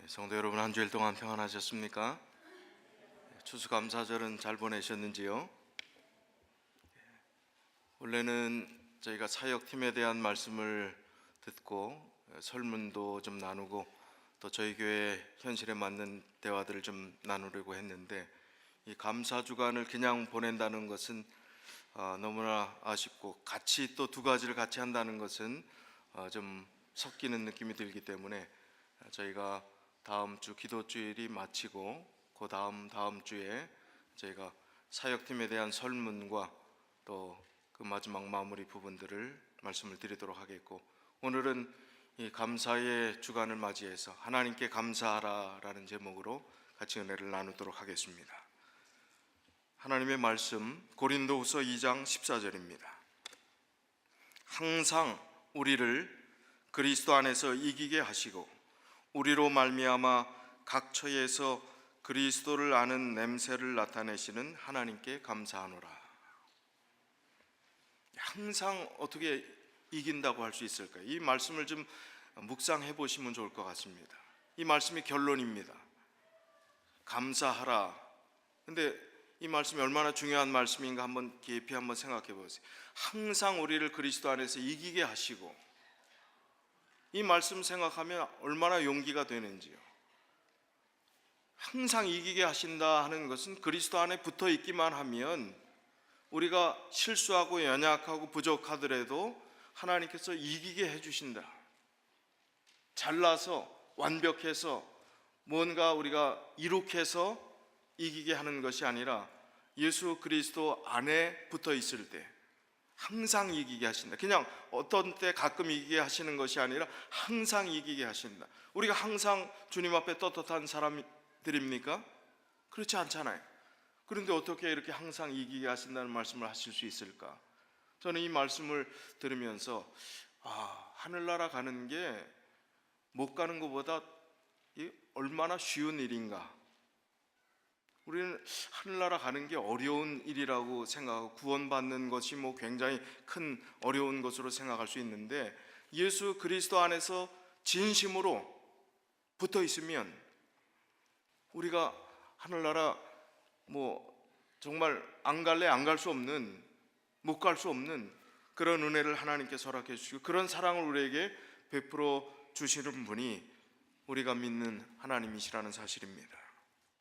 성도 여러분, 한 주일 동안 평안하셨습니까? 추수감사절은 잘 보내셨는지요? 원래는 저희가 사역팀에 대한 말씀을 듣고 설문도 좀 나누고 또 저희 교회 현실에 맞는 대화들을 좀 나누려고 했는데, 이 감사주간을 그냥 보낸다는 것은 너무나 아쉽고, 같이 또 두 가지를 같이 한다는 것은 좀 섞이는 느낌이 들기 때문에 저희가 다음 주 기도주일이 마치고 그 다음 주에 저희가 사역팀에 대한 설문과 또 그 마지막 마무리 부분들을 말씀을 드리도록 하겠고, 오늘은 이 감사의 주간을 맞이해서 하나님께 감사하라라는 제목으로 같이 은혜를 나누도록 하겠습니다. 하나님의 말씀 고린도후서 2장 14절입니다. 항상 우리를 그리스도 안에서 이기게 하시고 우리로 말미암아 각 처에서 그리스도를 아는 냄새를 나타내시는 하나님께 감사하노라. 항상 어떻게 이긴다고 할 수 있을까요? 이 말씀을 좀 묵상해 보시면 좋을 것 같습니다. 이 말씀이 결론입니다. 감사하라. 근데 이 말씀이 얼마나 중요한 말씀인가 한번 깊이 한번 생각해 보세요. 항상 우리를 그리스도 안에서 이기게 하시고, 이 말씀 생각하면 얼마나 용기가 되는지요. 항상 이기게 하신다 하는 것은 그리스도 안에 붙어 있기만 하면 우리가 실수하고 연약하고 부족하더라도 하나님께서 이기게 해주신다. 잘나서 완벽해서 뭔가 우리가 이룩해서 이기게 하는 것이 아니라 예수 그리스도 안에 붙어 있을 때 항상 이기게 하신다. 그냥 어떤 때 가끔 이기게 하시는 것이 아니라 항상 이기게 하신다. 우리가 항상 주님 앞에 떳떳한 사람들입니까? 그렇지 않잖아요. 그런데 어떻게 이렇게 항상 이기게 하신다는 말씀을 하실 수 있을까? 저는 이 말씀을 들으면서 하늘나라 가는 게 못 가는 것보다 얼마나 쉬운 일인가. 우리는 하늘나라 가는 게 어려운 일이라고 생각하고 구원받는 것이 굉장히 큰 어려운 것으로 생각할 수 있는데, 예수 그리스도 안에서 진심으로 붙어 있으면 우리가 하늘나라 정말 안 갈래 안 갈 수 없는, 못 갈 수 없는 그런 은혜를 하나님께서 허락해 주시고 그런 사랑을 우리에게 베풀어 주시는 분이 우리가 믿는 하나님이시라는 사실입니다.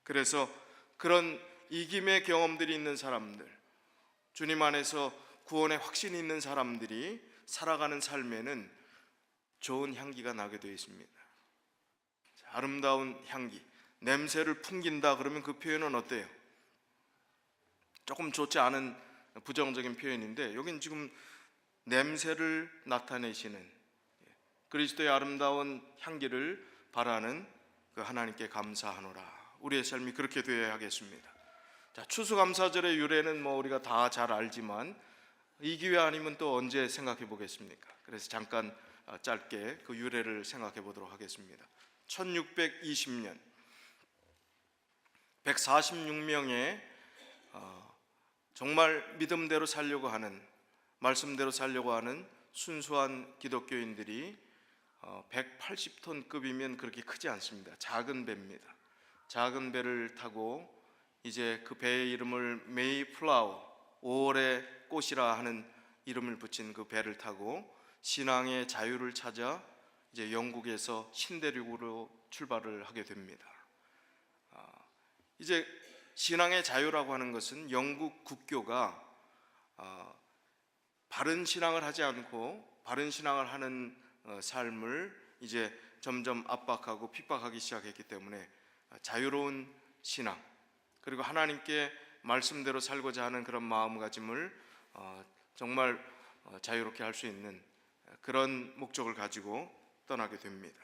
그래서 그런 이김의 경험들이 있는 사람들, 주님 안에서 구원의 확신이 있는 사람들이 살아가는 삶에는 좋은 향기가 나게 되어 있습니다. 아름다운 향기, 냄새를 풍긴다 그러면 그 표현은 어때요? 조금 좋지 않은 부정적인 표현인데, 여긴 지금 냄새를 나타내시는 그리스도의 아름다운 향기를 바라는 그 하나님께 감사하노라. 우리의 삶이 그렇게 되어야 하겠습니다. 추수감사절의 유래는 우리가 다 잘 알지만 이 기회 아니면 또 언제 생각해 보겠습니까? 그래서 잠깐 짧게 그 유래를 생각해 보도록 하겠습니다. 1620년 146명의 정말 믿음대로 살려고 하는, 말씀대로 살려고 하는 순수한 기독교인들이 180톤급이면 그렇게 크지 않습니다. 작은 배입니다. 작은 배를 타고 이제 그 배의 이름을 메이플라워, 5월의 꽃이라 하는 이름을 붙인 그 배를 타고 신앙의 자유를 찾아 이제 영국에서 신대륙으로 출발을 하게 됩니다. 이제 신앙의 자유라고 하는 것은 영국 국교가 바른 신앙을 하지 않고 바른 신앙을 하는 삶을 이제 점점 압박하고 핍박하기 시작했기 때문에 자유로운 신앙, 그리고 하나님께 말씀대로 살고자 하는 그런 마음가짐을 정말 자유롭게 할 수 있는 그런 목적을 가지고 떠나게 됩니다.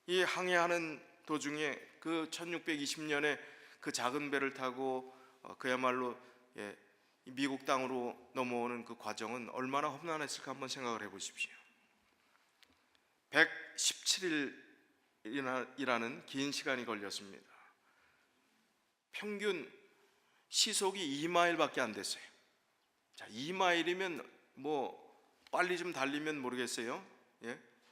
이 항해하는 도중에 그 1620년에 그 작은 배를 타고 그야말로 미국 땅으로 넘어오는 그 과정은 얼마나 험난했을까 한번 생각을 해보십시오. 117일이라는 긴 시간이 걸렸습니다. 평균 시속이 2마일밖에 안 됐어요. 2마일이면 빨리 좀 달리면 모르겠어요.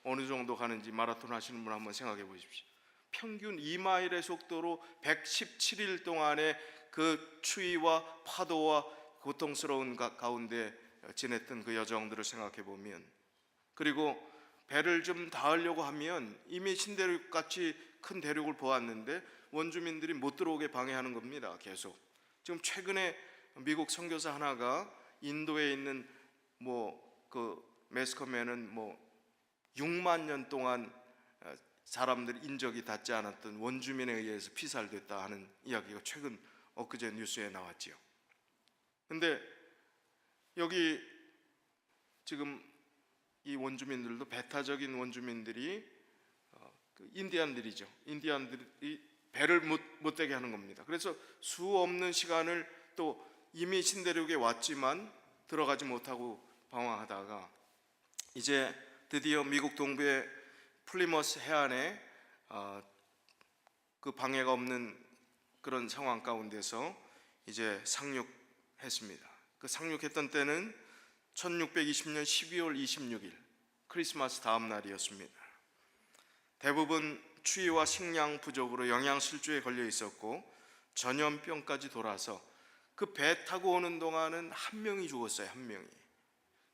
어느 정도 가는지 마라톤 하시는 분 한번 생각해 보십시오. 평균 2마일의 속도로 117일 동안의 그 추위와 파도와 고통스러운 가운데 지냈던 그 여정들을 생각해 보면, 그리고 배를 좀 닿으려고 하면 이미 신대륙같이 큰 대륙을 보았는데 원주민들이 못 들어오게 방해하는 겁니다. 계속. 지금 최근에 미국 선교사 하나가 인도에 있는 그 매스컴에는 6만 년 동안 사람들이 인적이 닿지 않았던 원주민에 의해서 피살됐다 하는 이야기가 최근 엊그제 뉴스에 나왔지요. 근데 여기 지금 이 원주민들도 배타적인 원주민들이 인디안들이죠. 인디안들이 배를 못 되게 하는 겁니다. 그래서 수 없는 시간을 또 이미 신대륙에 왔지만 들어가지 못하고 방황하다가 이제 드디어 미국 동부의 플리머스 해안에 그 방해가 없는 그런 상황 가운데서 이제 상륙했습니다. 그 상륙했던 때는 1620년 12월 26일 크리스마스 다음 날이었습니다. 대부분 추위와 식량 부족으로 영양실조에 걸려 있었고 전염병까지 돌아서 그 배 타고 오는 동안은 한 명이 죽었어요. 한 명이.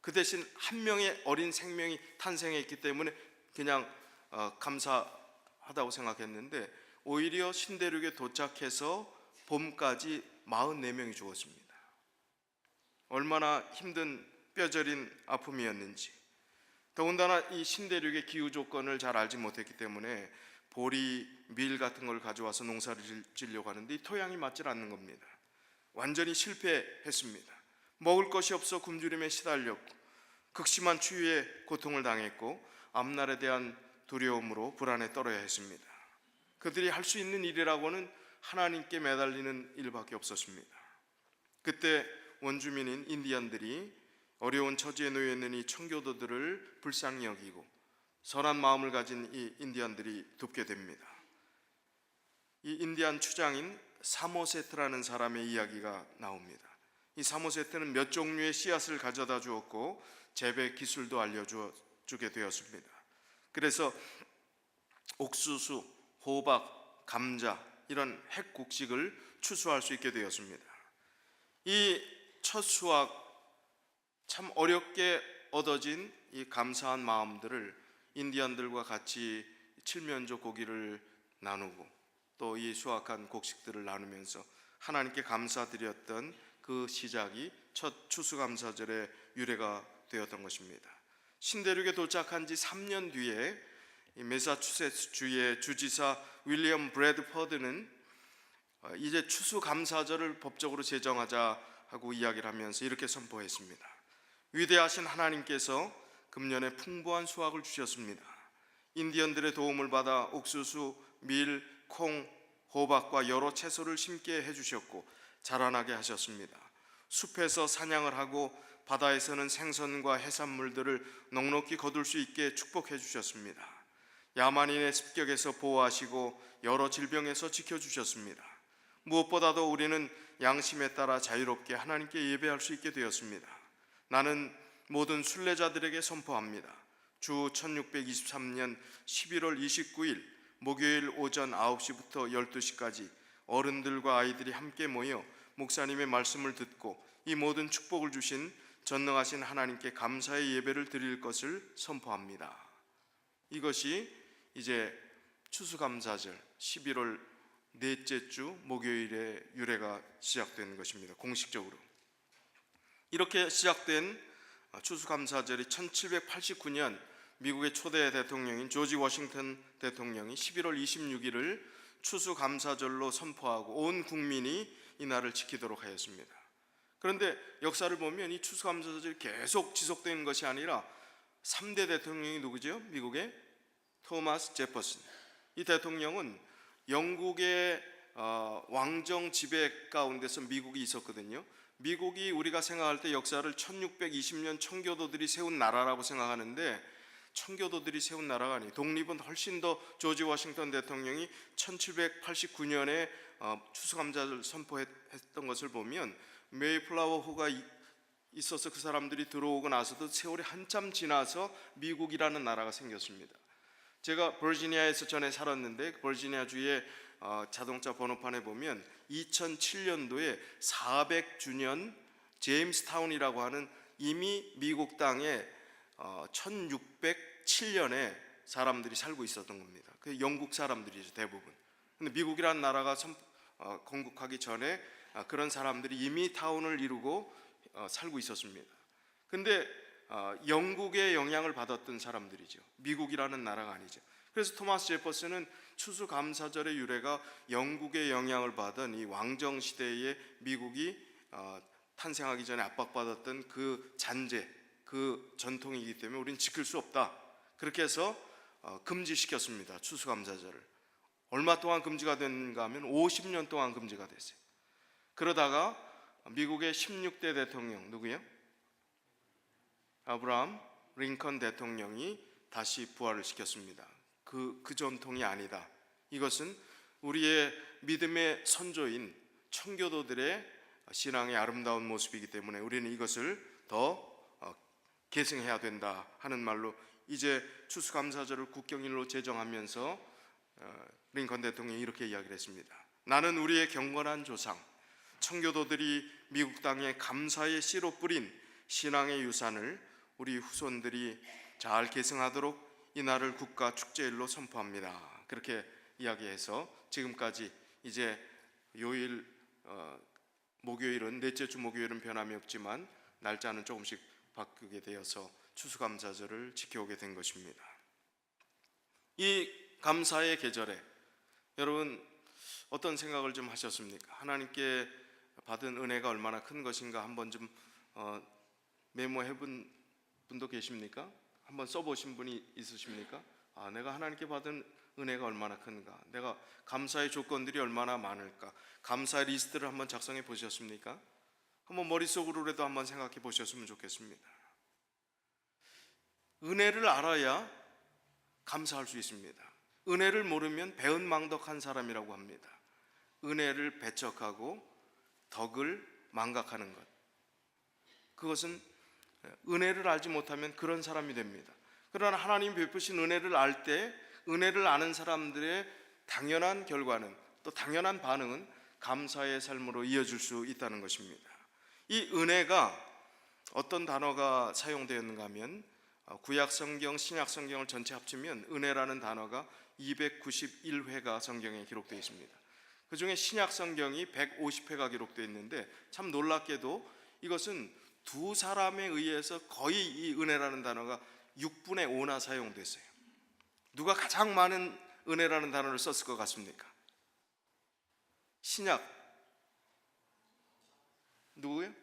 그 대신 한 명의 어린 생명이 탄생했기 때문에 그냥 감사하다고 생각했는데, 오히려 신대륙에 도착해서 봄까지 44명이 죽었습니다. 얼마나 힘든 뼈저린 아픔이었는지. 더군다나 이 신대륙의 기후 조건을 잘 알지 못했기 때문에 보리, 밀 같은 걸 가져와서 농사를 지으려고 하는데 이 토양이 맞질 않는 겁니다. 완전히 실패했습니다. 먹을 것이 없어 굶주림에 시달렸고 극심한 추위에 고통을 당했고 앞날에 대한 두려움으로 불안에 떨어야 했습니다. 그들이 할 수 있는 일이라고는 하나님께 매달리는 일밖에 없었습니다. 그때 원주민인 인디안들이 어려운 처지에 놓여 있는 이 청교도들을 불쌍히 여기고 선한 마음을 가진 이 인디안들이 돕게 됩니다. 이 인디안 추장인 사모세트라는 사람의 이야기가 나옵니다. 이 사모세트는 몇 종류의 씨앗을 가져다 주었고 재배 기술도 알려주게 되었습니다. 그래서 옥수수, 호박, 감자 이런 핵곡식을 추수할 수 있게 되었습니다. 이 첫 수확, 참 어렵게 얻어진 이 감사한 마음들을 인디안들과 같이 칠면조 고기를 나누고 또 이 수확한 곡식들을 나누면서 하나님께 감사드렸던 그 시작이 첫 추수감사절의 유래가 되었던 것입니다. 신대륙에 도착한 지 3년 뒤에 매사추세츠 주의 주지사 윌리엄 브래드퍼드는 이제 추수감사절을 법적으로 제정하자 하고 이야기를 하면서 이렇게 선포했습니다. 위대하신 하나님께서 금년에 풍부한 수확을 주셨습니다. 인디언들의 도움을 받아 옥수수, 밀, 콩, 호박과 여러 채소를 심게 해주셨고 자라나게 하셨습니다. 숲에서 사냥을 하고 바다에서는 생선과 해산물들을 넉넉히 거둘 수 있게 축복해 주셨습니다. 야만인의 습격에서 보호하시고 여러 질병에서 지켜주셨습니다. 무엇보다도 우리는 양심에 따라 자유롭게 하나님께 예배할 수 있게 되었습니다. 나는 모든 순례자들에게 선포합니다. 주 1623년 11월 29일 목요일 오전 9시부터 12시까지 어른들과 아이들이 함께 모여 목사님의 말씀을 듣고 이 모든 축복을 주신 전능하신 하나님께 감사의 예배를 드릴 것을 선포합니다. 이것이 이제 추수감사절 11월 넷째 주 목요일에 유래가 시작된 것입니다. 공식적으로 이렇게 시작된 추수감사절이 1789년 미국의 초대 대통령인 조지 워싱턴 대통령이 11월 26일을 추수감사절로 선포하고 온 국민이 이 날을 지키도록 하였습니다. 그런데 역사를 보면 이 추수감사절이 계속 지속되는 것이 아니라 3대 대통령이 누구죠? 미국의 토마스 제퍼슨. 이 대통령은 영국의 왕정 지배 가운데서 미국이 있었거든요. 미국이 우리가 생각할 때 역사를 1620년 청교도들이 세운 나라라고 생각하는데 청교도들이 세운 나라가 아니에요. 독립은 훨씬 더 조지 워싱턴 대통령이 1789년에 추수감사를 선포했던 것을 보면 메이플라워호가 있어서 그 사람들이 들어오고 나서도 세월이 한참 지나서 미국이라는 나라가 생겼습니다. 제가 버지니아에서 전에 살았는데 버지니아 주의 자동차 번호판에 보면 2007년도에 400주년 제임스타운이라고 하는 이미 미국 땅에 1607년에 사람들이 살고 있었던 겁니다. 그 영국 사람들이죠, 대부분. 근데 미국이라는 나라가 건국하기 전에 그런 사람들이 이미 타운을 이루고 살고 있었습니다. 근데 영국의 영향을 받았던 사람들이죠. 미국이라는 나라가 아니죠. 그래서 토마스 제퍼슨은 추수감사절의 유래가 영국의 영향을 받은 이 왕정 시대에 미국이 탄생하기 전에 압박받았던 그 잔재, 그 전통이기 때문에 우리는 지킬 수 없다. 그렇게 해서 금지시켰습니다. 추수감사절을. 얼마 동안 금지가 됐는가 하면 50년 동안 금지가 됐어요. 그러다가 미국의 16대 대통령 누구예요? 아브라함 링컨 대통령이 다시 부활을 시켰습니다. 그 전통이 아니다. 이것은 우리의 믿음의 선조인 청교도들의 신앙의 아름다운 모습이기 때문에 우리는 이것을 더 계승해야 된다 하는 말로 이제 추수감사절을 국경일로 제정하면서 링컨 대통령이 이렇게 이야기를 했습니다. 나는 우리의 경건한 조상 청교도들이 미국 땅에 감사의 씨로 뿌린 신앙의 유산을 우리 후손들이 잘 계승하도록 이 날을 국가 축제일로 선포합니다. 그렇게 이야기해서 지금까지 이제 요일 목요일은 넷째 주 목요일은 변함이 없지만 날짜는 조금씩 바뀌게 되어서 추수감사절을 지켜오게 된 것입니다. 이 감사의 계절에 여러분 어떤 생각을 좀 하셨습니까? 하나님께 받은 은혜가 얼마나 큰 것인가 한번 좀 메모해 본 분도 계십니까? 한번 써보신 분이 있으십니까? 내가 하나님께 받은 은혜가 얼마나 큰가, 내가 감사의 조건들이 얼마나 많을까, 감사의 리스트를 한번 작성해 보셨습니까? 한번 머릿속으로라도 한번 생각해 보셨으면 좋겠습니다. 은혜를 알아야 감사할 수 있습니다. 은혜를 모르면 배은망덕한 사람이라고 합니다. 은혜를 배척하고 덕을 망각하는 것, 그것은 은혜를 알지 못하면 그런 사람이 됩니다. 그러나 하나님 베푸신 은혜를 알 때 은혜를 아는 사람들의 당연한 결과는, 또 당연한 반응은 감사의 삶으로 이어질 수 있다는 것입니다. 이 은혜가 어떤 단어가 사용되었는가 하면 구약성경, 신약성경을 전체 합치면 은혜라는 단어가 291회가 성경에 기록되어 있습니다. 그 중에 신약성경이 150회가 기록되어 있는데 참 놀랍게도 이것은 두 사람에 의해서 거의 이 은혜라는 단어가 6분의 5나 사용됐어요. 누가 가장 많은 은혜라는 단어를 썼을 것 같습니까? 신약 누구예요?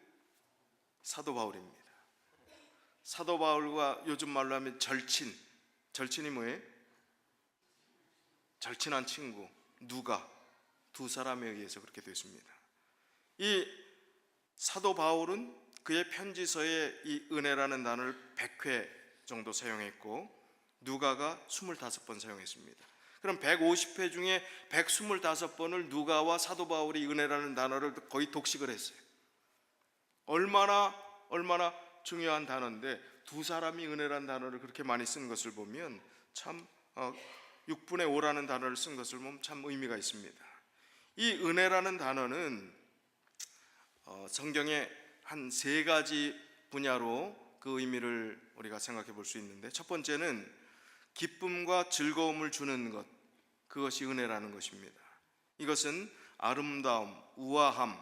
사도 바울입니다. 사도 바울과 요즘 말로 하면 절친이 뭐예요? 절친한 친구, 누가, 두 사람에 의해서 그렇게 됐습니다. 이 사도 바울은 그의 편지서에 이 은혜라는 단어를 100회 정도 사용했고 누가가 25번 사용했습니다. 그럼 150회 중에 125번을 누가와 사도 바울이 은혜라는 단어를 거의 독식을 했어요. 얼마나 중요한 단어인데 두 사람이 은혜라는 단어를 그렇게 많이 쓴 것을 보면 참 6분의 5라는 단어를 쓴 것을 보면 참 의미가 있습니다. 이 은혜라는 단어는 성경에 한 세 가지 분야로 그 의미를 우리가 생각해 볼 수 있는데, 첫 번째는 기쁨과 즐거움을 주는 것, 그것이 은혜라는 것입니다. 이것은 아름다움, 우아함,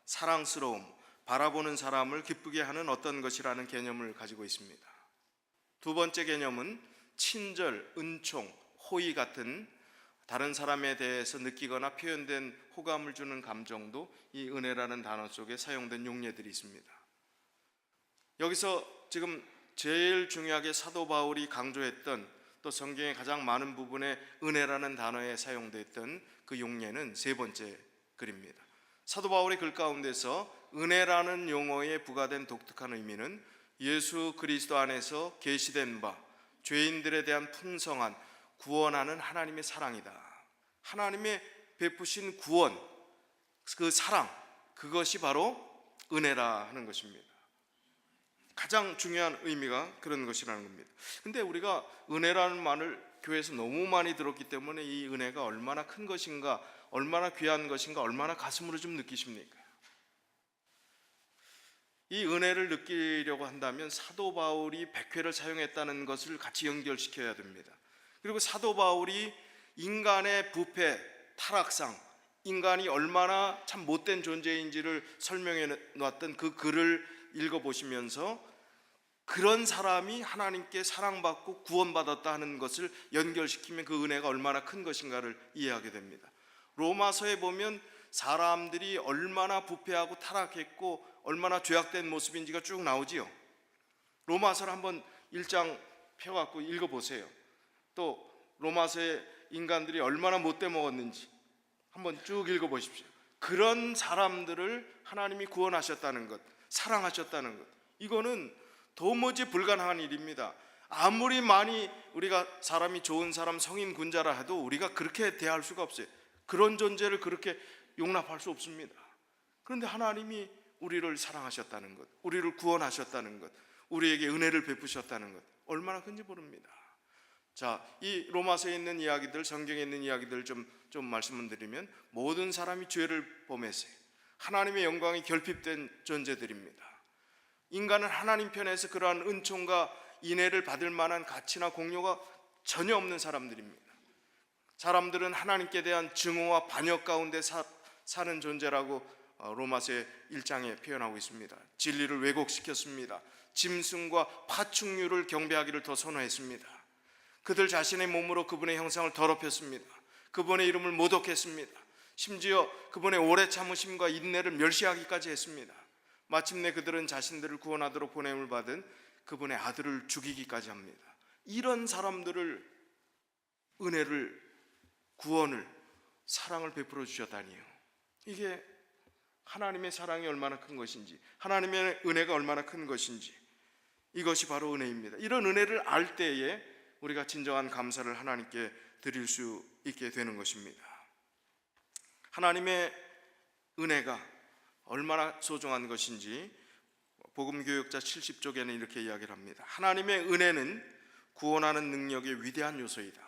사랑스러움, 바라보는 사람을 기쁘게 하는 어떤 것이라는 개념을 가지고 있습니다. 두 번째 개념은 친절, 은총, 호의 같은 다른 사람에 대해서 느끼거나 표현된 호감을 주는 감정도 이 은혜라는 단어 속에 사용된 용례들이 있습니다. 여기서 지금 제일 중요하게 사도 바울이 강조했던, 또 성경의 가장 많은 부분에 은혜라는 단어에 사용됐던 그 용례는 세 번째 글입니다. 사도 바울의 글 가운데서 은혜라는 용어에 부과된 독특한 의미는 예수 그리스도 안에서 계시된 바, 죄인들에 대한 풍성한 구원하는 하나님의 사랑이다. 하나님의 베푸신 구원, 그 사랑, 그것이 바로 은혜라 하는 것입니다. 가장 중요한 의미가 그런 것이라는 겁니다. 근데 우리가 은혜라는 말을 교회에서 너무 많이 들었기 때문에 이 은혜가 얼마나 큰 것인가, 얼마나 귀한 것인가, 얼마나 가슴으로 좀 느끼십니까? 이 은혜를 느끼려고 한다면 사도 바울이 백회를 사용했다는 것을 같이 연결시켜야 됩니다. 그리고 사도 바울이 인간의 부패, 타락상, 인간이 얼마나 참 못된 존재인지를 설명해 놨던 그 글을 읽어보시면서 그런 사람이 하나님께 사랑받고 구원받았다 하는 것을 연결시키면 그 은혜가 얼마나 큰 것인가를 이해하게 됩니다. 로마서에 보면 사람들이 얼마나 부패하고 타락했고 얼마나 죄악된 모습인지가 쭉 나오지요. 로마서를 한번 1장 펴갖고 읽어보세요. 또 로마서의 인간들이 얼마나 못돼 먹었는지 한번 쭉 읽어보십시오. 그런 사람들을 하나님이 구원하셨다는 것, 사랑하셨다는 것, 이거는 도무지 불가능한 일입니다. 아무리 많이 우리가 사람이 좋은 사람, 성인 군자라 해도 우리가 그렇게 대할 수가 없어요. 그런 존재를 그렇게 용납할 수 없습니다. 그런데 하나님이 우리를 사랑하셨다는 것, 우리를 구원하셨다는 것, 우리에게 은혜를 베푸셨다는 것, 얼마나 큰지 모릅니다. 자, 이 로마서에 있는 이야기들, 성경에 있는 이야기들 좀 말씀을 드리면 모든 사람이 죄를 범했어요. 하나님의 영광이 결핍된 존재들입니다. 인간은 하나님 편에서 그러한 은총과 인애를 받을 만한 가치나 공로가 전혀 없는 사람들입니다. 사람들은 하나님께 대한 증오와 반역 가운데 사는 존재라고 로마서 1장에 표현하고 있습니다. 진리를 왜곡시켰습니다. 짐승과 파충류를 경배하기를 더 선호했습니다. 그들 자신의 몸으로 그분의 형상을 더럽혔습니다. 그분의 이름을 모독했습니다. 심지어 그분의 오래 참으심과 인내를 멸시하기까지 했습니다. 마침내 그들은 자신들을 구원하도록 보냄을 받은 그분의 아들을 죽이기까지 합니다. 이런 사람들을 은혜를, 구원을, 사랑을 베풀어 주셨다니요. 이게 하나님의 사랑이 얼마나 큰 것인지, 하나님의 은혜가 얼마나 큰 것인지, 이것이 바로 은혜입니다. 이런 은혜를 알 때에 우리가 진정한 감사를 하나님께 드릴 수 있게 되는 것입니다. 하나님의 은혜가 얼마나 소중한 것인지 복음교역자 70쪽에는 이렇게 이야기를 합니다. 하나님의 은혜는 구원하는 능력의 위대한 요소이다.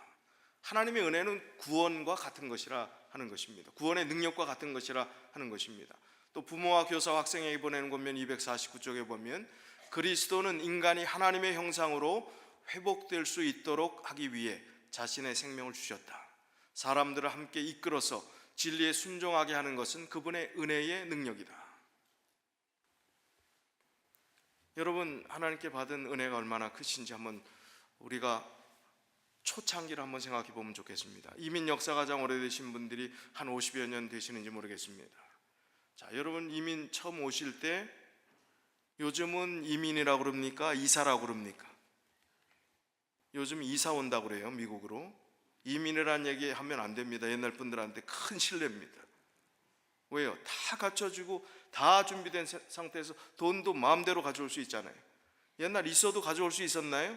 하나님의 은혜는 구원과 같은 것이라 하는 것입니다. 구원의 능력과 같은 것이라 하는 것입니다. 또 부모와 교사와 학생에게 보내는 권면 249쪽에 보면 그리스도는 인간이 하나님의 형상으로 회복될 수 있도록 하기 위해 자신의 생명을 주셨다. 사람들을 함께 이끌어서 진리에 순종하게 하는 것은 그분의 은혜의 능력이다. 여러분, 하나님께 받은 은혜가 얼마나 크신지 한번 우리가 초창기를 한번 생각해 보면 좋겠습니다. 이민 역사가 장 오래되신 분들이 한 50여 년 되시는지 모르겠습니다. 자, 여러분 이민 처음 오실 때 요즘은 이민이라고 그럽니까? 이사라고 그럽니까? 요즘 이사 온다고 그래요, 미국으로. 이민이라는 얘기 하면 안 됩니다. 옛날 분들한테 큰 신뢰입니다. 왜요? 다 갖춰주고 다 준비된 상태에서 돈도 마음대로 가져올 수 있잖아요. 옛날 있어도 가져올 수 있었나요?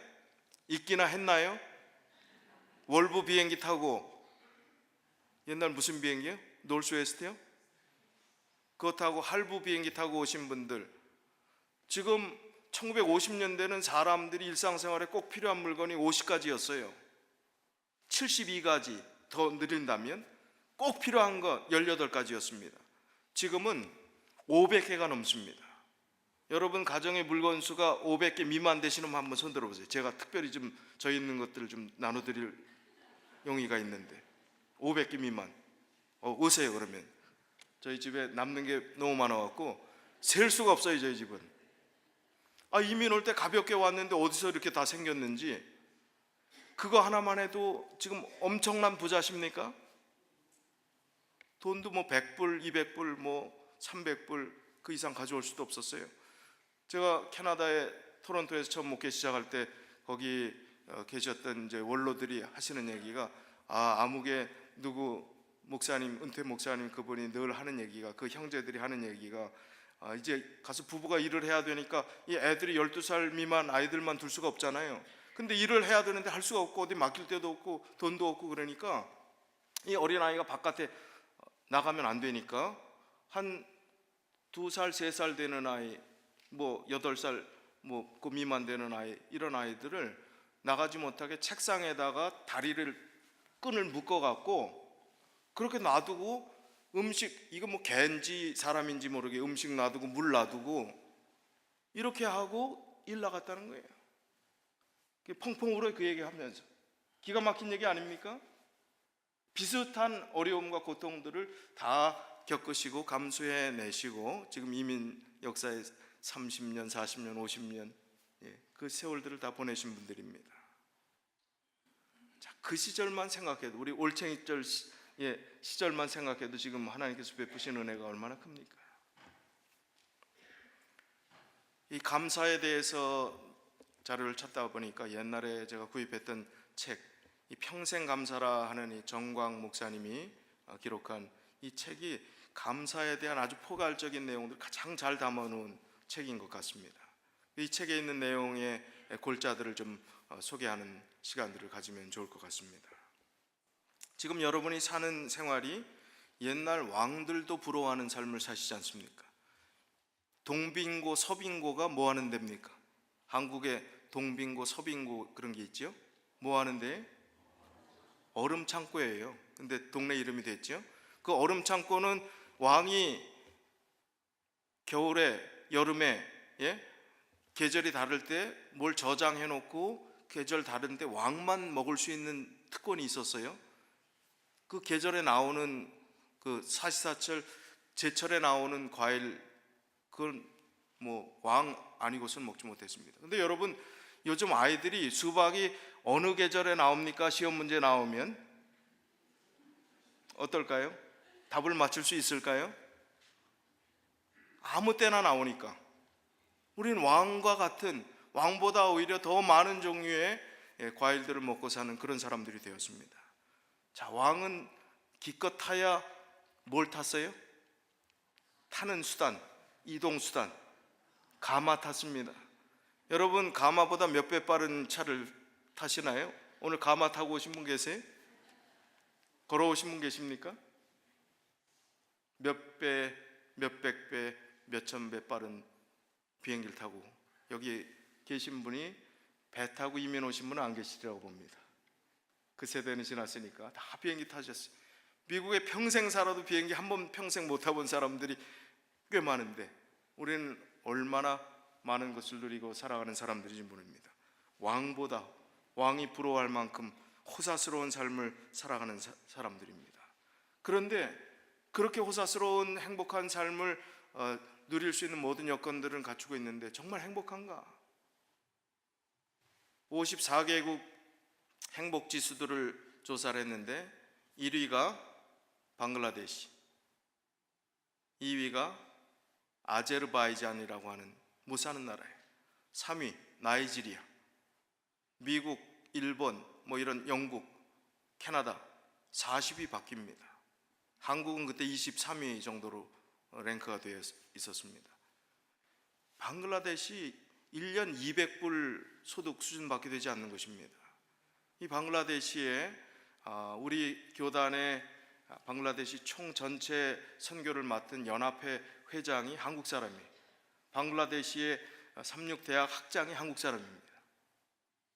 있기나 했나요? 월부 비행기 타고, 옛날 무슨 비행기요? 놀스웨스트요? 그거 타고 할부 비행기 타고 오신 분들, 지금 1950년대는 사람들이 일상생활에 꼭 필요한 물건이 50가지였어요 72가지 더 늘린다면 꼭 필요한 거 18가지였습니다 지금은 500개가 넘습니다. 여러분 가정의 물건 수가 500개 미만 되시는 분 한번 손 들어보세요. 제가 특별히 좀 저 있는 것들을 좀 나눠드릴 용의가 있는데 500개 미만 오세요. 그러면 저희 집에 남는 게 너무 많아갖고 셀 수가 없어요. 저희 집은 이민 올 때 가볍게 왔는데 어디서 이렇게 다 생겼는지, 그거 하나만 해도 지금 엄청난 부자십니까? 돈도 뭐 100불, 200불, 뭐 300불 그 이상 가져올 수도 없었어요. 제가 캐나다의 토론토에서 처음 목회 시작할 때 거기 계셨던 이제 원로들이 하시는 얘기가 아무개 누구 목사님, 은퇴 목사님 그분이 늘 하는 얘기가, 그 형제들이 하는 얘기가 이제 가서 부부가 일을 해야 되니까 이 애들이 12살 미만 아이들만 둘 수가 없잖아요. 근데 일을 해야 되는데 할 수가 없고 어디 맡길 데도 없고 돈도 없고 그러니까 이 어린아이가 바깥에 나가면 안 되니까 한 2살, 3살 되는 아이, 뭐 8살 그 미만 되는 아이, 이런 아이들을 나가지 못하게 책상에다가 끈을 묶어 갖고 그렇게 놔두고, 음식, 이거 뭐 개인지 사람인지 모르게 음식 놔두고 물 놔두고 이렇게 하고 일 나갔다는 거예요. 펑펑 울어요, 그 얘기하면서. 기가 막힌 얘기 아닙니까? 비슷한 어려움과 고통들을 다 겪으시고 감수해내시고 지금 이민 역사에 30년, 40년, 50년 그 세월들을 다 보내신 분들입니다. 자, 그 시절만 생각해도, 우리 올챙이절 시절만 생각해도 지금 하나님께서 베푸신 은혜가 얼마나 큽니까? 이 감사에 대해서 자료를 찾다 보니까 옛날에 제가 구입했던 책, 이 평생 감사라 하는 이 정광 목사님이 기록한 이 책이 감사에 대한 아주 포괄적인 내용들을 가장 잘 담아놓은 책인 것 같습니다. 이 책에 있는 내용의 골자들을 좀 소개하는 시간들을 가지면 좋을 것 같습니다. 지금 여러분이 사는 생활이 옛날 왕들도 부러워하는 삶을 사시지 않습니까? 동빙고, 서빙고가 뭐 하는 데입니까? 한국에 동빙고, 서빙고 그런 게 있죠? 뭐 하는데? 얼음 창고예요. 근데 동네 이름이 됐죠? 그 얼음 창고는 왕이 겨울에, 여름에 계절이 다를 때 뭘 저장해 놓고 계절 다른데 왕만 먹을 수 있는 특권이 있었어요. 그 계절에 나오는 그 사시사철 제철에 나오는 과일, 그건 뭐 왕 아니고선 먹지 못했습니다. 근데 여러분, 요즘 아이들이 수박이 어느 계절에 나옵니까? 시험 문제 나오면 어떨까요? 답을 맞출 수 있을까요? 아무 때나 나오니까. 우리는 왕과 같은, 왕보다 오히려 더 많은 종류의 과일들을 먹고 사는 그런 사람들이 되었습니다. 자, 왕은 기껏 타야 뭘 탔어요? 타는 수단, 이동 수단, 가마 탔습니다. 여러분, 가마보다 몇 배 빠른 차를 타시나요? 오늘 가마 타고 오신 분 계세요? 걸어오신 분 계십니까? 몇 배, 몇백 배, 몇천 배 빠른 비행기를 타고, 여기 계신 분이 배 타고 이민 오신 분은 안 계시리라고 봅니다. 그 세대는 지났으니까 다 비행기 타셨어요. 미국에 평생 살아도 비행기 한 번 평생 못 타본 사람들이 꽤 많은데 우리는 얼마나 많은 것을 누리고 살아가는 사람들인지 모릅니다. 왕보다, 왕이 부러워할 만큼 호사스러운 삶을 살아가는 사람들입니다. 그런데 그렇게 호사스러운 행복한 삶을 누릴 수 있는 모든 여건들은 갖추고 있는데 정말 행복한가? 54개국 행복 지수들을 조사를 했는데 1위가 방글라데시, 2위가 아제르바이잔이라고 하는 못 사는 나라예요. 3위 나이지리아, 미국, 일본, 뭐 이런 영국, 캐나다 40위 바뀝니다. 한국은 그때 23위 정도로 랭크가 되어 있었습니다. 방글라데시 1년 200불 소득 수준밖에 되지 않는 것입니다. 이 방글라데시에 우리 교단의 방글라데시 총 전체 선교를 맡은 연합회 회장이 한국 사람이에요. 방글라데시의 삼육대학 학장이 한국 사람입니다.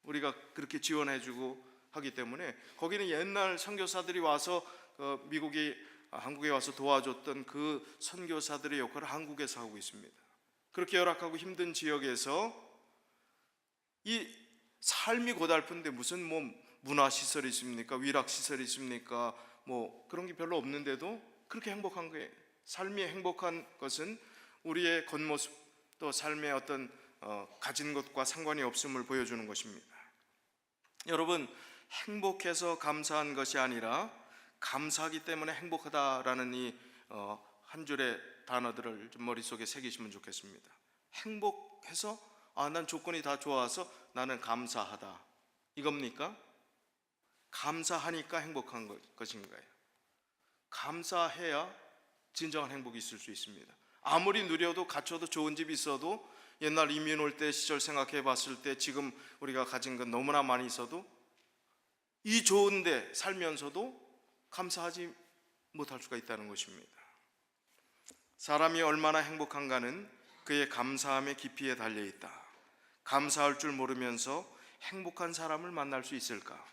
우리가 그렇게 지원해주고 하기 때문에 거기는 옛날 선교사들이 와서 한국에 와서 도와줬던 그 선교사들의 역할을 한국에서 하고 있습니다. 그렇게 열악하고 힘든 지역에서 이 삶이 고달픈데 무슨 뭐 문화시설이 있습니까? 위락시설이 있습니까? 뭐 그런 게 별로 없는데도 그렇게 행복한 거예요. 삶이 행복한 것은 우리의 겉모습, 또 삶의 어떤 가진 것과 상관이 없음을 보여주는 것입니다. 여러분, 행복해서 감사한 것이 아니라 감사하기 때문에 행복하다라는 이 한 줄의 단어들을 좀 머릿속에 새기시면 좋겠습니다. 행복해서 난 조건이 다 좋아서 나는 감사하다, 이겁니까? 감사하니까 행복한 것인가요? 감사해야 진정한 행복이 있을 수 있습니다. 아무리 누려도 갖춰도 좋은 집이 있어도, 옛날 이민 올 때 시절 생각해 봤을 때 지금 우리가 가진 건 너무나 많이 있어도 이 좋은데 살면서도 감사하지 못할 수가 있다는 것입니다. 사람이 얼마나 행복한가는 그의 감사함의 깊이에 달려 있다. 감사할 줄 모르면서 행복한 사람을 만날 수 있을까?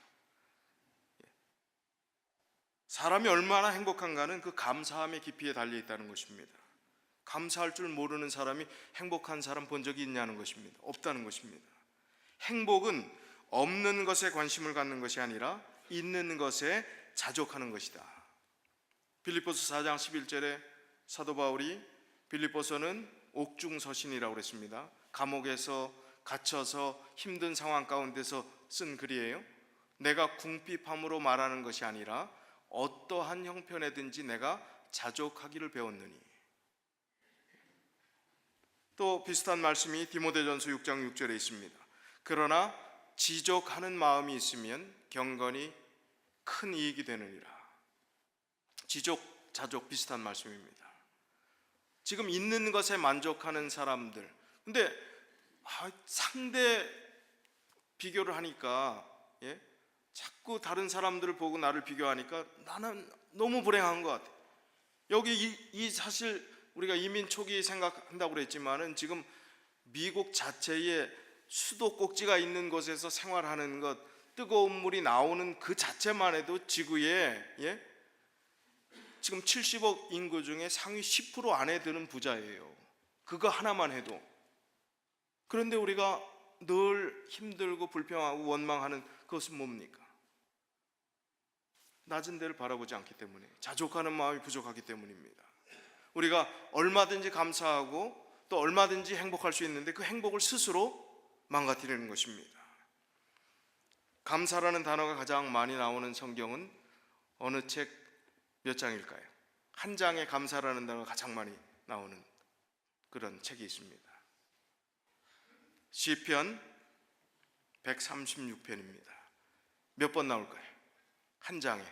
사람이 얼마나 행복한가는 그 감사함의 깊이에 달려 있다는 것입니다. 감사할 줄 모르는 사람이 행복한 사람 본 적이 있냐는 것입니다. 없다는 것입니다. 행복은 없는 것에 관심을 갖는 것이 아니라 있는 것에 자족하는 것이다. 빌립보서 4장 11절에 사도 바울이 빌립보서는 옥중서신이라고 그랬습니다. 감옥에서 갇혀서 힘든 상황 가운데서 쓴 글이에요. 내가 궁핍함으로 말하는 것이 아니라 어떠한 형편에든지 내가 자족하기를 배웠느니. 또 비슷한 말씀이 디모데전서 6장 6절에 있습니다. 그러나 지족하는 마음이 있으면 경건이 큰 이익이 되느니라. 지족, 자족 비슷한 말씀입니다. 지금 있는 것에 만족하는 사람들, 근데 상대 비교를 하니까 자꾸 다른 사람들을 보고 나를 비교하니까 나는 너무 불행한 것 같아. 여기 이 사실 우리가 이민 초기 생각한다고 그랬지만은 지금 미국 자체에 수도 꼭지가 있는 곳에서 생활하는 것, 뜨거운 물이 나오는 그 자체만 해도 지구에 지금 70억 인구 중에 상위 10% 안에 드는 부자예요. 그거 하나만 해도. 그런데 우리가 늘 힘들고 불평하고 원망하는 그것은 뭡니까? 낮은 데를 바라보지 않기 때문에, 자족하는 마음이 부족하기 때문입니다. 우리가 얼마든지 감사하고 또 얼마든지 행복할 수 있는데 그 행복을 스스로 망가뜨리는 것입니다. 감사라는 단어가 가장 많이 나오는 성경은 어느 책 몇 장일까요? 한 장에 감사라는 단어가 가장 많이 나오는 그런 책이 있습니다. 시편 136편입니다. 몇 번 나올까요? 한 장에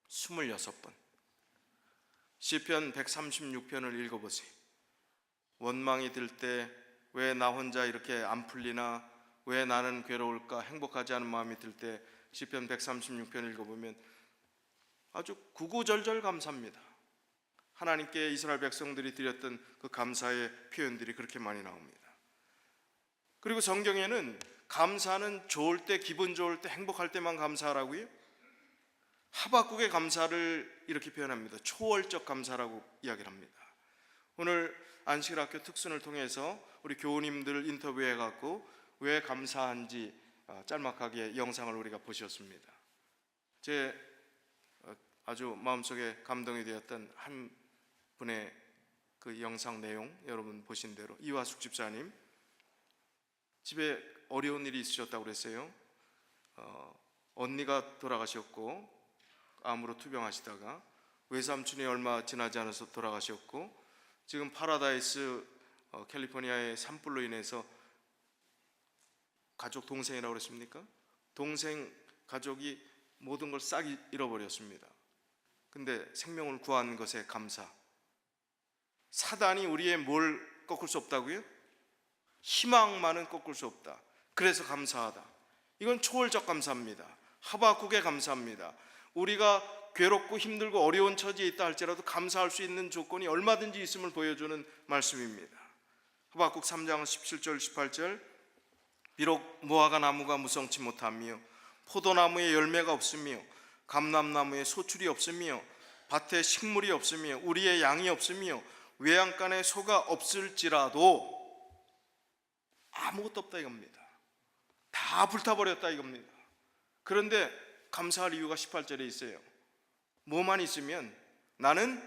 26번. 시편 136편을 읽어보세요. 원망이 들 때 왜 나 혼자 이렇게 안 풀리나, 왜 나는 괴로울까, 행복하지 않은 마음이 들 때 시편 136편 읽어보면 아주 구구절절 감사합니다. 하나님께 이스라엘 백성들이 드렸던 그 감사의 표현들이 그렇게 많이 나옵니다. 그리고 성경에는 감사는 좋을 때, 기분 좋을 때, 행복할 때만 감사하라고요. 하박국의 감사를 이렇게 표현합니다. 초월적 감사라고 이야기를 합니다. 오늘 안식일학교 특순을 통해서 우리 교우님들 인터뷰해 갖고 왜 감사한지 짤막하게 영상을 우리가 보셨습니다. 제 아주 마음속에 감동이 되었던 한 분의 그 영상 내용, 여러분 보신 대로 이화숙 집사님, 집에 어려운 일이 있으셨다고 그랬어요. 언니가 돌아가셨고 암으로 투병하시다가 외삼촌이 얼마 지나지 않아서 돌아가셨고, 지금 파라다이스 캘리포니아의 산불로 인해서 가족, 동생이라고 그랬습니까? 동생 가족이 모든 걸 싹 잃어버렸습니다. 근데 생명을 구한 것에 감사. 사단이 우리의 뭘 꺾을 수 없다고요? 희망만은 꺾을 수 없다. 그래서 감사하다. 이건 초월적 감사입니다. 하박국의 감사입니다. 우리가 괴롭고 힘들고 어려운 처지에 있다 할지라도 감사할 수 있는 조건이 얼마든지 있음을 보여주는 말씀입니다. 하박국 3장 17절 18절 비록 무화과 나무가 무성치 못하며 포도나무에 열매가 없으며 감람나무에 소출이 없으며 밭에 식물이 없으며 우리의 양이 없으며 외양간에 소가 없을지라도 아무것도 없다 이겁니다. 다 불타버렸다 이겁니다. 그런데 감사할 이유가 18절에 있어요. 뭐만 있으면 나는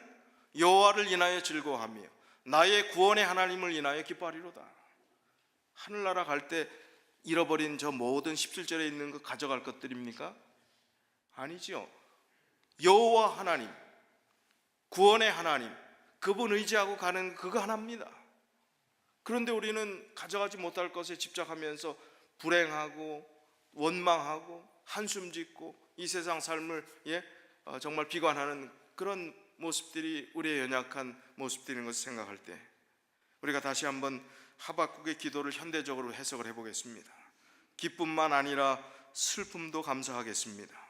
여호와를 인하여 즐거워하며 나의 구원의 하나님을 인하여 기뻐하리로다. 하늘나라 갈 때 잃어버린 저 모든 17절에 있는 거 가져갈 것들입니까? 아니죠. 여호와 하나님, 구원의 하나님, 그분 의지하고 가는 그거 하나입니다. 그런데 우리는 가져가지 못할 것에 집착하면서 불행하고 원망하고 한숨 짓고 이 세상 삶을 정말 비관하는 그런 모습들이 우리의 연약한 모습들인 것을 생각할 때 우리가 다시 한번 하박국의 기도를 현대적으로 해석을 해보겠습니다. 기쁨만 아니라 슬픔도 감사하겠습니다.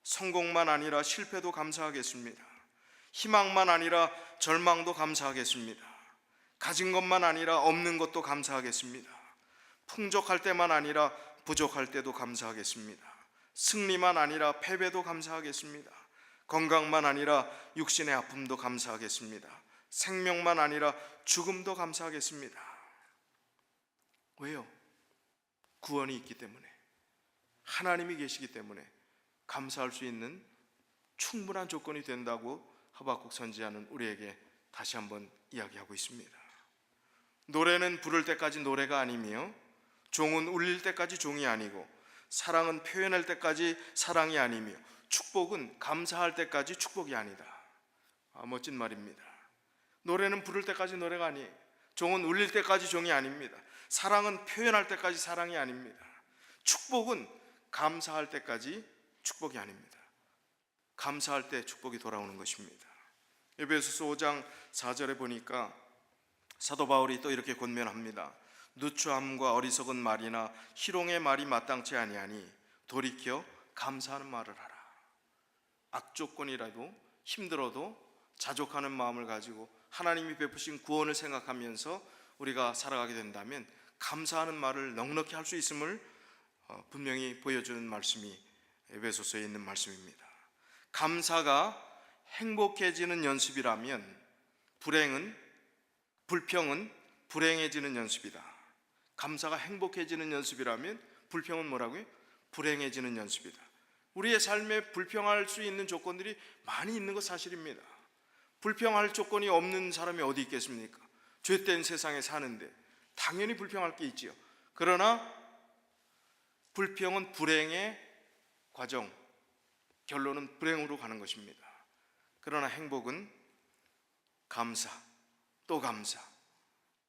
성공만 아니라 실패도 감사하겠습니다. 희망만 아니라 절망도 감사하겠습니다. 가진 것만 아니라 없는 것도 감사하겠습니다. 풍족할 때만 아니라 부족할 때도 감사하겠습니다. 승리만 아니라 패배도 감사하겠습니다. 건강만 아니라 육신의 아픔도 감사하겠습니다. 생명만 아니라 죽음도 감사하겠습니다. 왜요? 구원이 있기 때문에, 하나님이 계시기 때문에 감사할 수 있는 충분한 조건이 된다고 하박국 선지자는 우리에게 다시 한번 이야기하고 있습니다. 노래는 부를 때까지 노래가 아니며, 종은 울릴 때까지 종이 아니고, 사랑은 표현할 때까지 사랑이 아니며, 축복은 감사할 때까지 축복이 아니다. 멋진 말입니다. 노래는 부를 때까지 노래가 아니에요. 종은 울릴 때까지 종이 아닙니다. 사랑은 표현할 때까지 사랑이 아닙니다. 축복은 감사할 때까지 축복이 아닙니다. 감사할 때 축복이 돌아오는 것입니다. 에베소서 5장 4절에 보니까 사도 바울이 또 이렇게 권면합니다. 누추함과 어리석은 말이나 희롱의 말이 마땅치 아니하니 돌이켜 감사하는 말을 하라. 악조건이라도 힘들어도 자족하는 마음을 가지고 하나님이 베푸신 구원을 생각하면서 우리가 살아가게 된다면 감사하는 말을 넉넉히 할 수 있음을 분명히 보여주는 말씀이 에베소서에 있는 말씀입니다. 감사가 행복해지는 연습이라면 불평은 불행해지는 연습이다. 감사가 행복해지는 연습이라면 불평은 뭐라고요? 불행해지는 연습이다. 우리의 삶에 불평할 수 있는 조건들이 많이 있는 것 사실입니다. 불평할 조건이 없는 사람이 어디 있겠습니까? 죄된 세상에 사는데 당연히 불평할 게 있지요. 그러나 불평은 불행의 과정, 결론은 불행으로 가는 것입니다. 그러나 행복은 감사, 또 감사,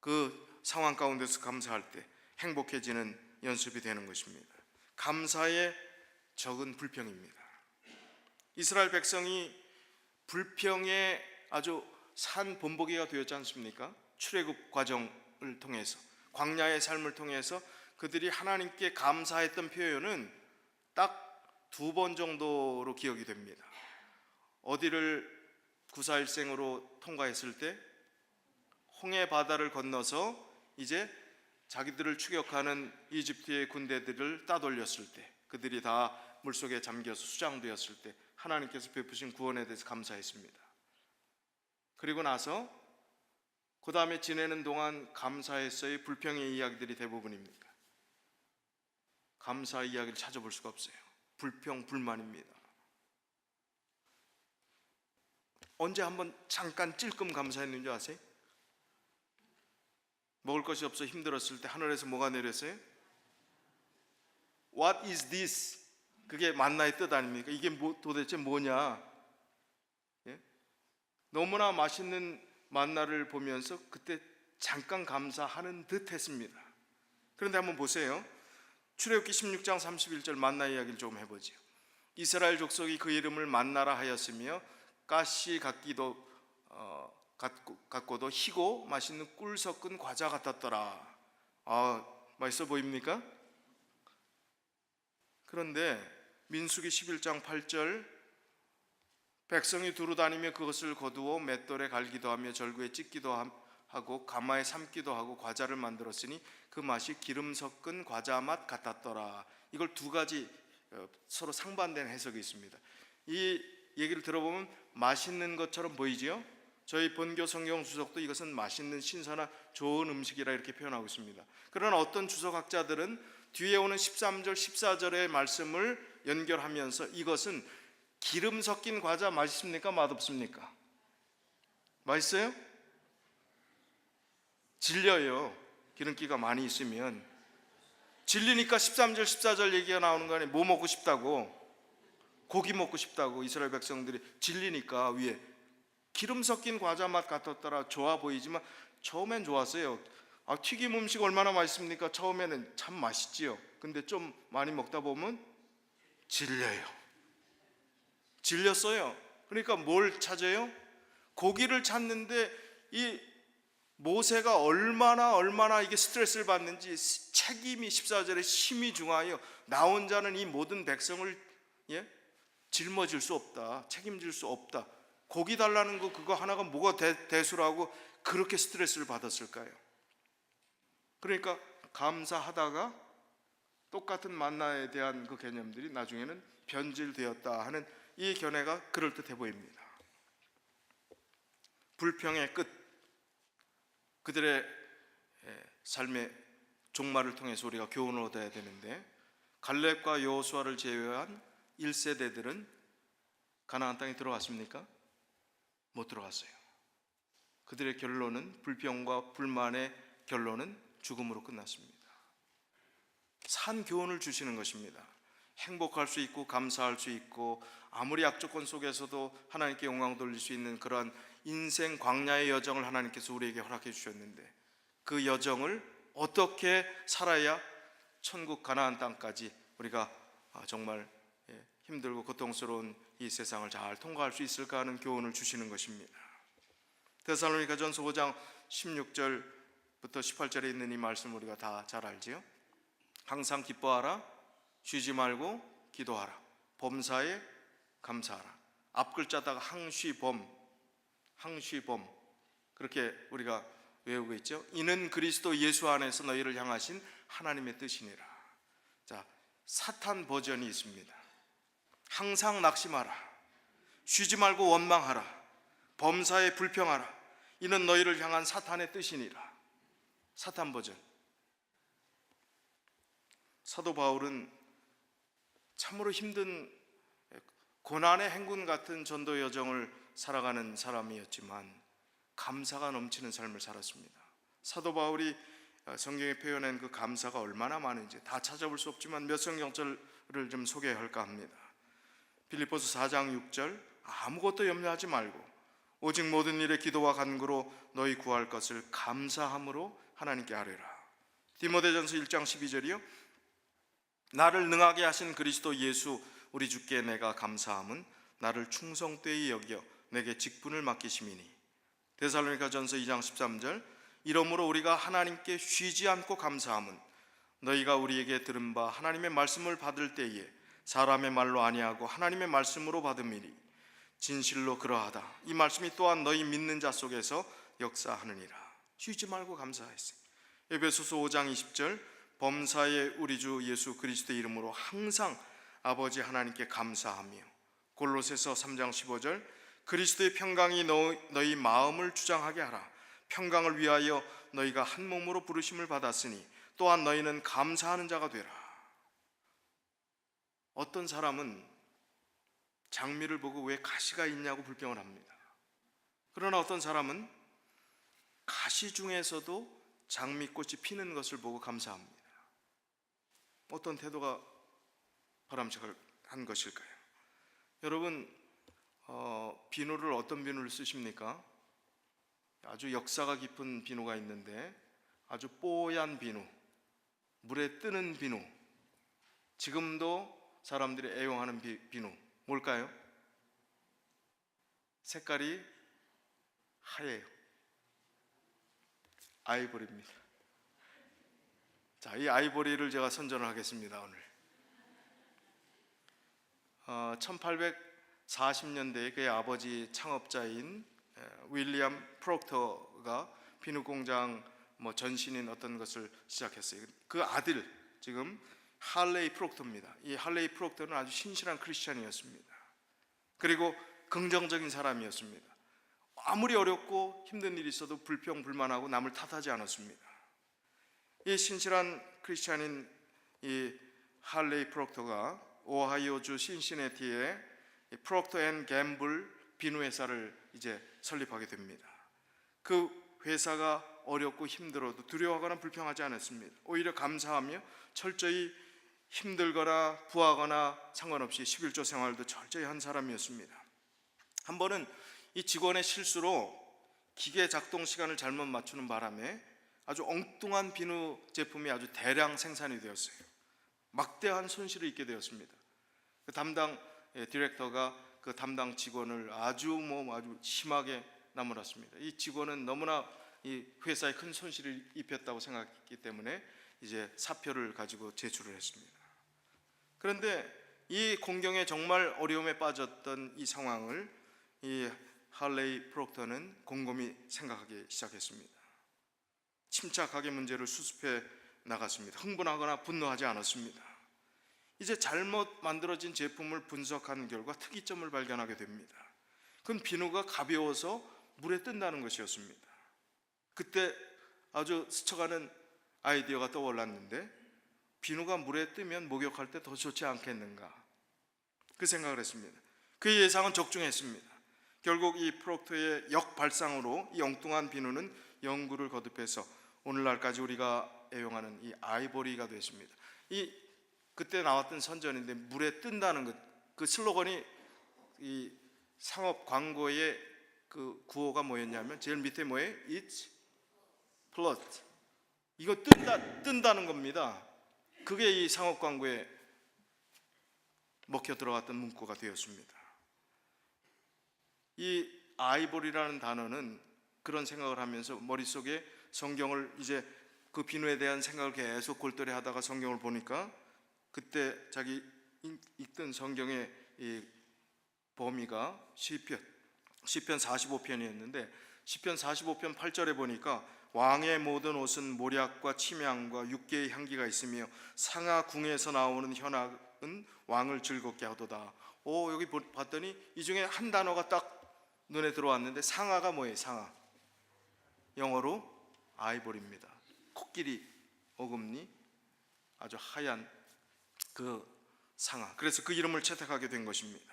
그 상황 가운데서 감사할 때 행복해지는 연습이 되는 것입니다. 감사의 적은 불평입니다. 이스라엘 백성이 불평의 아주 산본보기가 되었지 않습니까? 출애굽 과정을 통해서, 광야의 삶을 통해서 그들이 하나님께 감사했던 표현은 딱 2번 정도로 기억이 됩니다. 어디를 구사일생으로 통과했을 때, 홍해 바다를 건너서 이제 자기들을 추격하는 이집트의 군대들을 따돌렸을 때, 그들이 다 물속에 잠겨서 수장되었을 때 하나님께서 베푸신 구원에 대해서 감사했습니다. 그리고 나서 그 다음에 지내는 동안 감사했어의 불평의 이야기들이 대부분입니다. 감사 이야기를 찾아볼 수가 없어요. 불평, 불만입니다. 언제 한번 잠깐 찔끔 감사했는지 아세요? 먹을 것이 없어 힘들었을 때 하늘에서 뭐가 내렸어요? What is this? 그게 만나의 뜻 아닙니까? 이게 도대체 뭐냐? 예? 너무나 맛있는 만나를 보면서 그때 잠깐 감사하는 듯 했습니다. 그런데 한번 보세요. 출애굽기 16장 31절 만나 이야기를 좀 해보죠. 이스라엘 족속이 그 이름을 만나라 하였으며 가시 같고도 희고 맛있는 꿀 섞은 과자 같았더라. 맛있어 보입니까? 그런데 민수기 11장 8절 백성이 두루 다니며 그것을 거두어 맷돌에 갈기도 하며 절구에 찢기도 하고 가마에 삶기도 하고 과자를 만들었으니 그 맛이 기름 섞은 과자 맛 같았더라. 이걸 2가지 서로 상반된 해석이 있습니다. 이 얘기를 들어보면 맛있는 것처럼 보이지요? 저희 본교 성경 주석도 이것은 맛있는 신선한 좋은 음식이라 이렇게 표현하고 있습니다. 그러나 어떤 주석학자들은 뒤에 오는 13절 14절의 말씀을 연결하면서 이것은 기름 섞인 과자 맛있습니까? 맛없습니까? 맛있어요? 질려요. 기름기가 많이 있으면 질리니까 13절 14절 얘기가 나오는 거 아니에요? 뭐 먹고 싶다고? 고기 먹고 싶다고. 이스라엘 백성들이 질리니까 위에 기름 섞인 과자 맛 같았더라. 좋아 보이지만 처음엔 좋았어요. 튀김 음식 얼마나 맛있습니까? 처음에는 참 맛있지요. 근데 좀 많이 먹다 보면 질렸어요. 그러니까 뭘 찾아요? 고기를 찾는데 이 모세가 얼마나 이게 스트레스를 받는지 책임이 14절에 심히 중하여 나 혼자는 이 모든 백성을 짊어질 수 없다. 책임질 수 없다. 고기 달라는 거 그거 하나가 뭐가 대수라고 그렇게 스트레스를 받았을까요? 그러니까 감사하다가 똑같은 만나에 대한 그 개념들이 나중에는 변질되었다 하는 이 견해가 그럴듯해 보입니다. 불평의 끝, 그들의 삶의 종말을 통해서 우리가 교훈을 얻어야 되는데, 갈렙과 여호수아를 제외한 1세대들은 가나안 땅에 들어갔습니까? 못 들어갔어요. 그들의 결론은, 불평과 불만의 결론은 죽음으로 끝났습니다. 산 교훈을 주시는 것입니다. 행복할 수 있고 감사할 수 있고 아무리 악조건 속에서도 하나님께 영광 돌릴 수 있는 그러한 인생 광야의 여정을 하나님께서 우리에게 허락해 주셨는데, 그 여정을 어떻게 살아야 천국 가나안 땅까지 우리가 정말 힘들고 고통스러운 이 세상을 잘 통과할 수 있을까 하는 교훈을 주시는 것입니다. 데살로니가전서 5장 16절부터 18절에 있는 이 말씀 우리가 다 잘 알지요. 항상 기뻐하라, 쉬지 말고 기도하라, 범사에 감사하라. 앞 글자다가 항쉬범 그렇게 우리가 외우고 있죠. 이는 그리스도 예수 안에서 너희를 향하신 하나님의 뜻이니라. 자, 사탄 버전이 있습니다. 항상 낙심하라, 쉬지 말고 원망하라, 범사에 불평하라. 이는 너희를 향한 사탄의 뜻이니라. 사탄 버전. 사도 바울은 참으로 힘든 고난의 행군 같은 전도 여정을 살아가는 사람이었지만 감사가 넘치는 삶을 살았습니다. 사도 바울이 성경에 표현한 그 감사가 얼마나 많은지 다 찾아볼 수 없지만 몇 성경절을 좀 소개할까 합니다. 빌립보서 4장 6절, 아무것도 염려하지 말고 오직 모든 일에 기도와 간구로 너희 구할 것을 감사함으로 하나님께 아뢰라. 디모데전서 1장 12절이요, 나를 능하게 하신 그리스도 예수 우리 주께 내가 감사함은 나를 충성되이 여겨 내게 직분을 맡기심이니. 데살로니가전서 2장 13절, 이러므로 우리가 하나님께 쉬지 않고 감사함은 너희가 우리에게 들은 바 하나님의 말씀을 받을 때에 사람의 말로 아니하고 하나님의 말씀으로 받음이니 진실로 그러하다. 이 말씀이 또한 너희 믿는 자 속에서 역사하느니라. 쉬지 말고 감사했어요. 에베소서 5장 20절, 범사에 우리 주 예수 그리스도의 이름으로 항상 아버지 하나님께 감사하며. 골로새서 3장 15절, 그리스도의 평강이 너희 마음을 주장하게 하라. 평강을 위하여 너희가 한 몸으로 부르심을 받았으니 또한 너희는 감사하는 자가 되라. 어떤 사람은 장미를 보고 왜 가시가 있냐고 불평을 합니다. 그러나 어떤 사람은 가시 중에서도 장미꽃이 피는 것을 보고 감사합니다. 어떤 태도가 바람직한 것일까요? 여러분, 비누를 어떤 비누를 쓰십니까? 아주 역사가 깊은 비누가 있는데 아주 뽀얀 비누, 물에 뜨는 비누, 지금도 사람들이 애용하는 비누, 뭘까요? 색깔이 하얘요. 아이보리입니다. 자, 이 아이보리를 제가 선전을 하겠습니다. 오늘 1840년대에 그의 아버지 창업자인 윌리엄 프록터가 비누 공장 전신인 어떤 것을 시작했어요. 그 아들, 지금 할레이 프록터입니다. 이 할레이 프록터는 아주 신실한 크리스찬이었습니다. 그리고 긍정적인 사람이었습니다. 아무리 어렵고 힘든 일이 있어도 불평 불만하고 남을 탓하지 않았습니다. 이 신실한 크리스찬인 이 할레이 프록터가 오하이오주 신시내티에 프록터 앤 갬블 비누 회사를 이제 설립하게 됩니다. 그 회사가 어렵고 힘들어도 두려워하거나 불평하지 않았습니다. 오히려 감사하며 철저히 힘들거나 부하거나 상관없이 11조 생활도 철저히 한 사람이었습니다. 한 번은 이 직원의 실수로 기계 작동 시간을 잘못 맞추는 바람에 아주 엉뚱한 비누 제품이 아주 대량 생산이 되었어요. 막대한 손실을 입게 되었습니다. 그 담당 디렉터가 그 담당 직원을 아주 심하게 나무랐습니다. 이 직원은 너무나 이 회사에 큰 손실을 입혔다고 생각했기 때문에 이제 사표를 가지고 제출을 했습니다. 그런데 이 공경에 정말 어려움에 빠졌던 이 상황을 이 할레이 프록터는 곰곰이 생각하기 시작했습니다. 침착하게 문제를 수습해 나갔습니다. 흥분하거나 분노하지 않았습니다. 이제 잘못 만들어진 제품을 분석한 결과 특이점을 발견하게 됩니다. 그건 비누가 가벼워서 물에 뜬다는 것이었습니다. 그때 아주 스쳐가는 아이디어가 떠올랐는데, 비누가 물에 뜨면 목욕할 때 더 좋지 않겠는가, 그 생각을 했습니다. 그의 예상은 적중했습니다. 결국 이 프록터의 역발상으로 이 엉뚱한 비누는 영구를 거듭해서 오늘날까지 우리가 애용하는 이 아이보리가 됐습니다. 그때 나왔던 선전인데, 물에 뜬다는 것, 그 슬로건이 이 상업 광고의 그 구호가 뭐였냐면, 제일 밑에 뭐예요? It's float. 이거 뜬다는 겁니다. 그게 이 상업 광고에 먹혀 들어갔던 문구가 되었습니다. 이 아이보리라는 단어는 그런 생각을 하면서 머릿속에 성경을, 이제 그 비누에 대한 생각을 계속 골똘히 하다가 성경을 보니까, 그때 자기 읽던 성경의 이 범위가 시편 45편이었는데, 시편 45편 8절에 보니까 왕의 모든 옷은 모략과 침향과 육개의 향기가 있으며 상하 궁에서 나오는 현악은 왕을 즐겁게 하도다. 여기 봤더니 이 중에 한 단어가 딱 눈에 들어왔는데, 상하가 뭐예요? 상하, 영어로 아이보리입니다. 코끼리 어금니, 아주 하얀 그 상하. 그래서 그 이름을 채택하게 된 것입니다.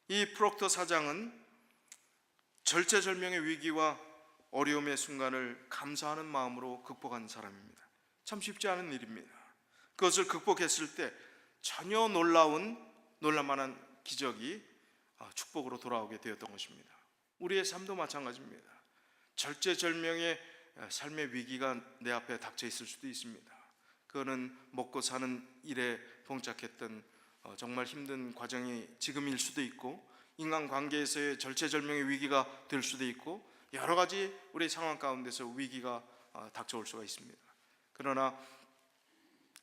이 프록터 사장은 절체절명의 위기와 어려움의 순간을 감사하는 마음으로 극복한 사람입니다. 참 쉽지 않은 일입니다. 그것을 극복했을 때 전혀 놀랄만한 기적이 축복으로 돌아오게 되었던 것입니다. 우리의 삶도 마찬가지입니다. 절체절명의 삶의 위기가 내 앞에 닥쳐 있을 수도 있습니다. 그거는 먹고 사는 일에 봉착했던 정말 힘든 과정이 지금일 수도 있고, 인간관계에서의 절체절명의 위기가 될 수도 있고, 여러 가지 우리 상황 가운데서 위기가 닥쳐올 수가 있습니다. 그러나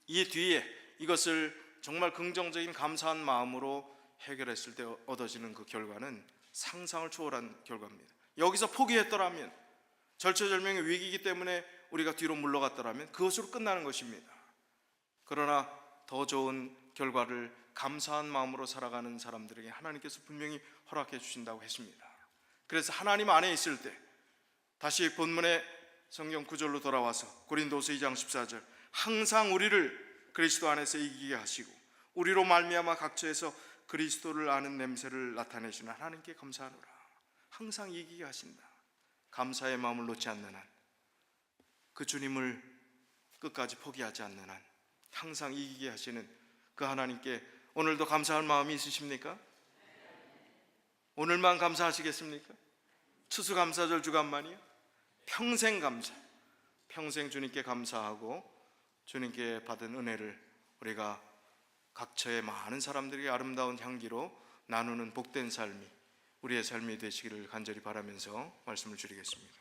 이 뒤에 이것을 정말 긍정적인 감사한 마음으로 해결했을 때 얻어지는 그 결과는 상상을 초월한 결과입니다. 여기서 포기했더라면, 절체절명의 위기이기 때문에 우리가 뒤로 물러갔더라면 그것으로 끝나는 것입니다. 그러나 더 좋은 결과를 감사한 마음으로 살아가는 사람들에게 하나님께서 분명히 허락해 주신다고 했습니다. 그래서 하나님 안에 있을 때, 다시 본문의 성경 구절로 돌아와서 고린도서 2장 14절, 항상 우리를 그리스도 안에서 이기게 하시고 우리로 말미암아 각처에서 그리스도를 아는 냄새를 나타내시는 하나님께 감사하노라. 항상 이기게 하신다. 감사의 마음을 놓지 않는 한, 그 주님을 끝까지 포기하지 않는 한 항상 이기게 하시는 그 하나님께 오늘도 감사할 마음이 있으십니까? 오늘만 감사하시겠습니까? 추수감사절 주간만이요? 평생 감사, 평생 주님께 감사하고 주님께 받은 은혜를 우리가 각처의 많은 사람들에게 아름다운 향기로 나누는 복된 삶이 우리의 삶이 되시기를 간절히 바라면서 말씀을 줄이겠습니다.